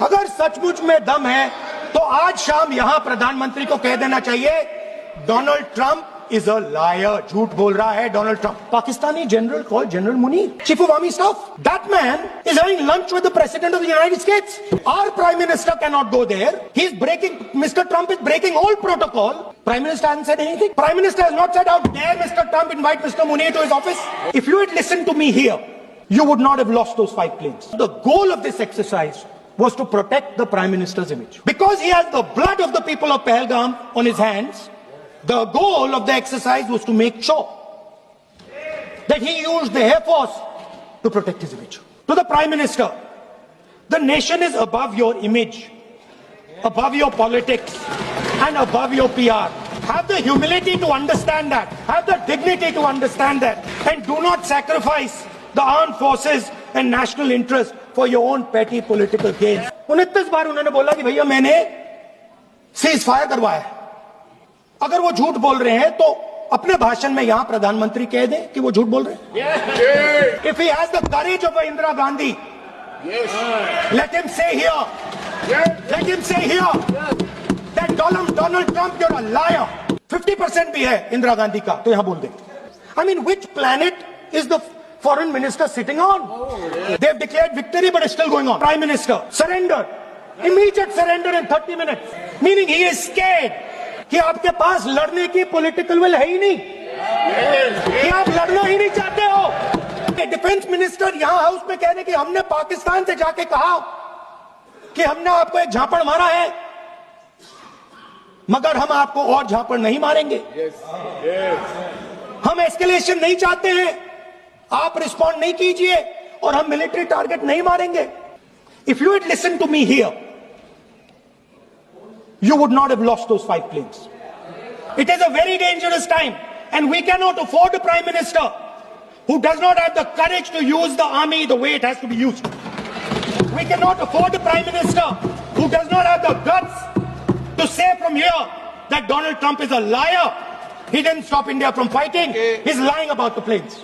अगर सचमुच में दम है तो आज शाम यहां प्रधानमंत्री को कह देना चाहिए Donald Trump is a liar. झूठ बोल रहा है Donald Trump. Pakistani general called General Munir, chief of army staff. That man is having lunch with the president of the United States. Our prime minister cannot go there. He's breaking. Mr. Trump is breaking all protocol. Prime minister hasn't said anything. Prime minister has not said, how dare Mr. Trump invite Mr. Munir to his office. If you had listened to me here, you would not have lost those 5 planes. The goal of this exercise was to protect the prime minister's image. Because he has the blood of the people of Pahalgam on his hands, the goal of the exercise was to make sure that he used the Air Force to protect his image. To the Prime Minister, the nation is above your image, above your politics, and above your PR. Have the humility to understand that. Have the dignity to understand that. And do not sacrifice the armed forces and national interest for your own petty political gains. 29 बार उन्होंने बोला कि भैया मैंने cease fire करवाया है. अगर वो झूठ बोल रहे हैं तो अपने भाषण में यहां प्रधानमंत्री कह दें कि वो झूठ बोल रहे हैं. If he has the courage of Indira Gandhi, let him say here that Donald Trump, you're a liar. 50% भी है इंदिरा गांधी का तो यहां बोल दें. I mean, which planet is the foreign minister sitting on? They have declared victory but it's still going on. Prime Minister, surrender. Immediate surrender in 30 minutes. Meaning he is scared कि आपके पास लड़ने की पॉलिटिकल विल है ही नहीं, कि आप लड़ना ही नहीं चाहते हो. डिफेंस मिनिस्टर यहां हाउस में कह रहे कि हमने पाकिस्तान से जाके कहा कि हमने आपको एक झापड़ मारा है, मगर हम आपको और झापड़ नहीं मारेंगे. हम एस्केलेशन नहीं चाहते हैं, आप रिस्पॉन्ड नहीं कीजिए और हम मिलिट्री टारगेट नहीं मारेंगे. If you had listen to me here, you would not have lost those 5 planes. It is a very dangerous time and we cannot afford a prime minister who does not have the courage to use the army the way it has to be used. We cannot afford a prime minister who does not have the guts to say from here that Donald Trump is a liar. He didn't stop India from fighting. He's lying about the planes.